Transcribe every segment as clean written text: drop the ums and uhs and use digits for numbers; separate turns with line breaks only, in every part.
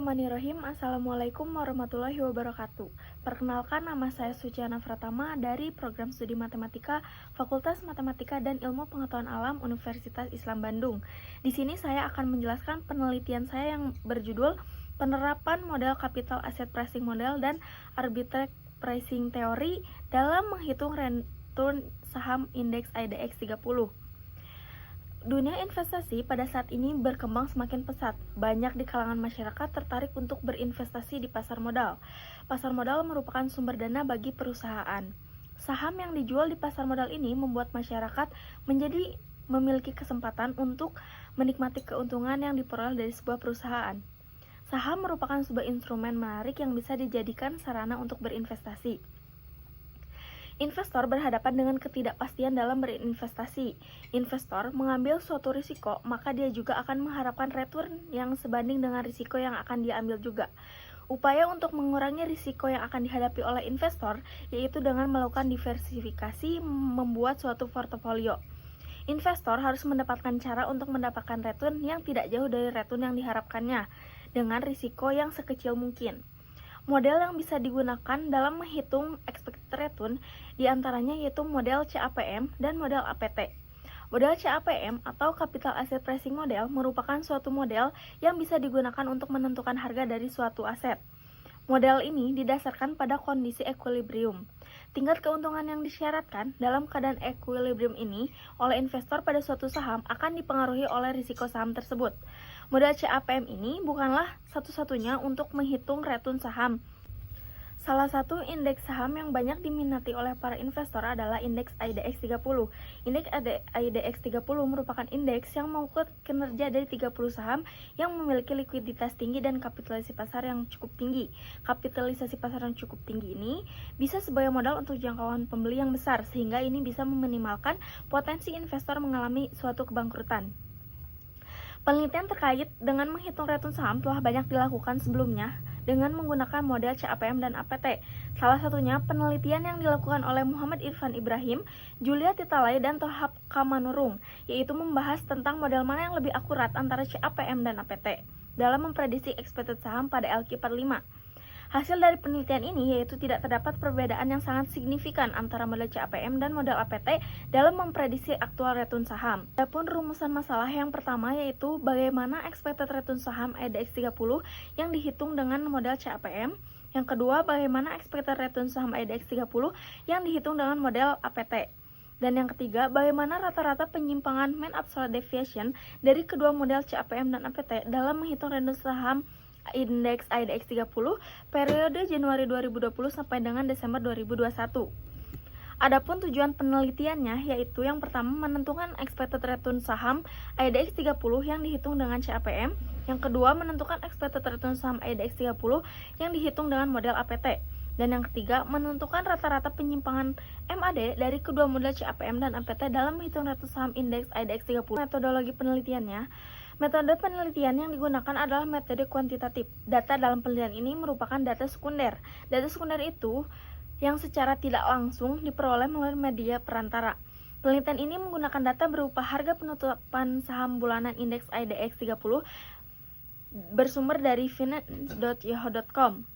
Bismillahirrahmanirrahim. Assalamualaikum warahmatullahi wabarakatuh. Perkenalkan, nama saya Suciana Pratama dari Program Studi Matematika Fakultas Matematika dan Ilmu Pengetahuan Alam Universitas Islam Bandung. Di sini saya akan menjelaskan penelitian saya yang berjudul Penerapan Model Capital Asset Pricing Model dan Arbitrage Pricing Theory dalam menghitung return saham indeks IDX 30. Dunia investasi pada saat ini berkembang semakin pesat. Banyak di kalangan masyarakat tertarik untuk berinvestasi di pasar modal. Pasar modal merupakan sumber dana bagi perusahaan. Saham yang dijual di pasar modal ini membuat masyarakat menjadi memiliki kesempatan untuk menikmati keuntungan yang diperoleh dari sebuah perusahaan. Saham merupakan sebuah instrumen menarik yang bisa dijadikan sarana untuk berinvestasi. Investor berhadapan dengan ketidakpastian dalam berinvestasi. Investor mengambil suatu risiko, maka dia juga akan mengharapkan return yang sebanding dengan risiko yang akan dia ambil juga. Upaya untuk mengurangi risiko yang akan dihadapi oleh investor yaitu dengan melakukan diversifikasi, membuat suatu portofolio. Investor harus mendapatkan cara untuk mendapatkan return yang tidak jauh dari return yang diharapkannya dengan risiko yang sekecil mungkin. Model yang bisa digunakan dalam menghitung expected return diantaranya yaitu model CAPM dan model APT. Model CAPM atau Capital Asset Pricing Model merupakan suatu model yang bisa digunakan untuk menentukan harga dari suatu aset. Model ini didasarkan pada kondisi equilibrium. Tingkat keuntungan yang disyaratkan dalam keadaan equilibrium ini oleh investor pada suatu saham akan dipengaruhi oleh risiko saham tersebut. Model CAPM ini bukanlah satu-satunya untuk menghitung return saham. Salah satu indeks saham yang banyak diminati oleh para investor adalah indeks IDX 30. Indeks IDX 30 merupakan indeks yang mengukur kinerja dari 30 saham yang memiliki likuiditas tinggi dan kapitalisasi pasar yang cukup tinggi. Kapitalisasi pasar yang cukup tinggi ini bisa sebagai modal untuk jangkauan pembeli yang besar, sehingga ini bisa meminimalkan potensi investor mengalami suatu kebangkrutan. Penelitian terkait dengan menghitung return saham telah banyak dilakukan sebelumnya dengan menggunakan model CAPM dan APT. Salah satunya penelitian yang dilakukan oleh Muhammad Irfan Ibrahim, Julia Titalay, dan Tohab Kamanurung, yaitu membahas tentang model mana yang lebih akurat antara CAPM dan APT dalam memprediksi expected saham pada LQ45. Hasil dari penelitian ini yaitu tidak terdapat perbedaan yang sangat signifikan antara model CAPM dan model APT dalam memprediksi aktual return saham. Adapun rumusan masalah yang pertama yaitu bagaimana expected return saham IDX 30 yang dihitung dengan model CAPM. Yang kedua, bagaimana expected return saham IDX 30 yang dihitung dengan model APT. Dan yang ketiga, bagaimana rata-rata penyimpangan mean absolute deviation dari kedua model CAPM dan APT dalam menghitung return saham indeks IDX 30 periode Januari 2020 sampai dengan Desember 2021. Adapun tujuan penelitiannya yaitu yang pertama menentukan expected return saham IDX 30 yang dihitung dengan CAPM, yang kedua menentukan expected return saham IDX 30 yang dihitung dengan model APT, dan yang ketiga menentukan rata-rata penyimpangan MAD dari kedua model CAPM dan APT dalam menghitung return saham indeks IDX 30. Metodologi penelitiannya, metode penelitian yang digunakan adalah metode kuantitatif. Data dalam penelitian ini merupakan data sekunder. Data sekunder itu yang secara tidak langsung diperoleh melalui media perantara. Penelitian ini menggunakan data berupa harga penutupan saham bulanan indeks IDX 30 bersumber dari finance.yahoo.com.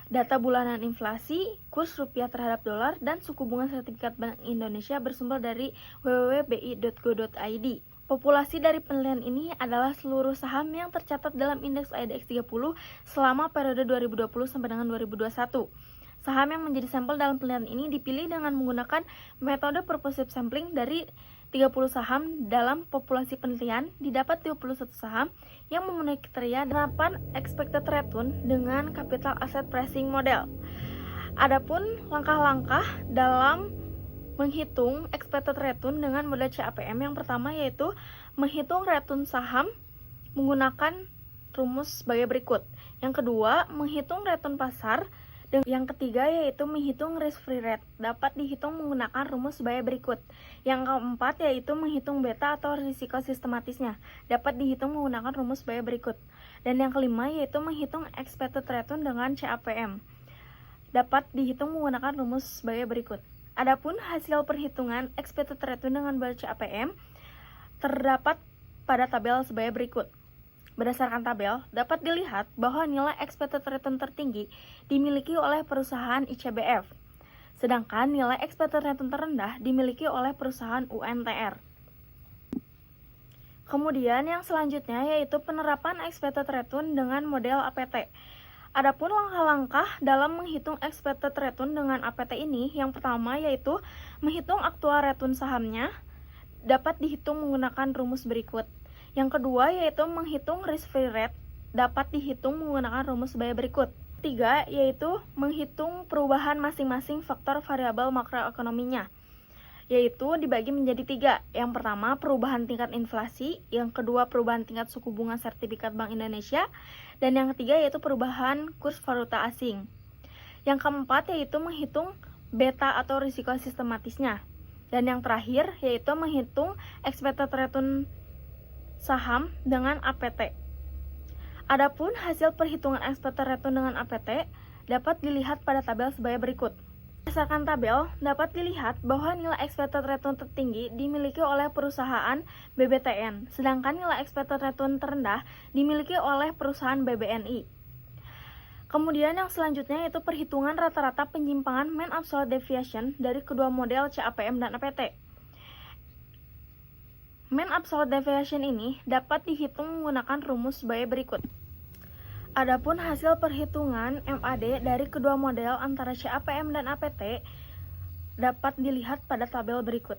Data bulanan inflasi, kurs rupiah terhadap dolar, dan suku bunga sertifikat Bank Indonesia bersumber dari www.bi.go.id. Populasi dari penelitian ini adalah seluruh saham yang tercatat dalam indeks IDX 30 selama periode 2020 sampai dengan 2021. Saham yang menjadi sampel dalam penelitian ini dipilih dengan menggunakan metode purposive sampling dari 30 saham dalam populasi penelitian. Didapat 21 saham yang memenuhi kriteria penerapan expected return dengan capital asset pricing model. Adapun langkah-langkah dalam menghitung expected return dengan model CAPM yang pertama yaitu menghitung return saham menggunakan rumus sebagai berikut. Yang kedua, menghitung return pasar. Dan yang ketiga yaitu menghitung risk free rate, dapat dihitung menggunakan rumus sebagai berikut. Yang keempat yaitu menghitung beta atau risiko sistematisnya, dapat dihitung menggunakan rumus sebagai berikut. Dan yang kelima yaitu menghitung expected return dengan CAPM, dapat dihitung menggunakan rumus sebagai berikut. Adapun hasil perhitungan expected return dengan model CAPM terdapat pada tabel sebagai berikut. Berdasarkan tabel, dapat dilihat bahwa nilai expected return tertinggi dimiliki oleh perusahaan ICBF, sedangkan nilai expected return terendah dimiliki oleh perusahaan UNTR. Kemudian yang selanjutnya yaitu penerapan expected return dengan model APT. Adapun langkah-langkah dalam menghitung expected return dengan APT ini, yang pertama yaitu menghitung aktual return sahamnya, dapat dihitung menggunakan rumus berikut. Yang kedua yaitu menghitung risk-free rate, dapat dihitung menggunakan rumus biaya berikut. Tiga yaitu menghitung perubahan masing-masing faktor variabel makroekonominya, yaitu dibagi menjadi tiga. Yang pertama perubahan tingkat inflasi, yang kedua perubahan tingkat suku bunga sertifikat Bank Indonesia, dan yang ketiga yaitu perubahan kurs valuta asing. Yang keempat yaitu menghitung beta atau risiko sistematisnya. Dan yang terakhir yaitu menghitung expected return saham dengan APT. Adapun hasil perhitungan expected return dengan APT dapat dilihat pada tabel sebagai berikut. Berdasarkan tabel, dapat dilihat bahwa nilai expected return tertinggi dimiliki oleh perusahaan BBTN, sedangkan nilai expected return terendah dimiliki oleh perusahaan BBNI. Kemudian yang selanjutnya yaitu perhitungan rata-rata penyimpangan mean absolute deviation dari kedua model CAPM dan APT. Mean absolute deviation ini dapat dihitung menggunakan rumus biaya berikut. Adapun hasil perhitungan MAD dari kedua model antara CAPM dan APT dapat dilihat pada tabel berikut.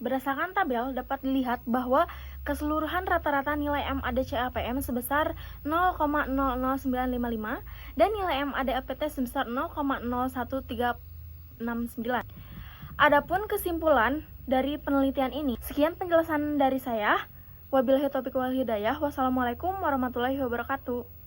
Berdasarkan tabel dapat dilihat bahwa keseluruhan rata-rata nilai MAD CAPM sebesar 0,00955 dan nilai MAD APT sebesar 0,01369. Adapun kesimpulan dari penelitian ini, sekian penjelasan dari saya. Wabillahi taufiq wal hidayah. Wassalamualaikum warahmatullahi wabarakatuh.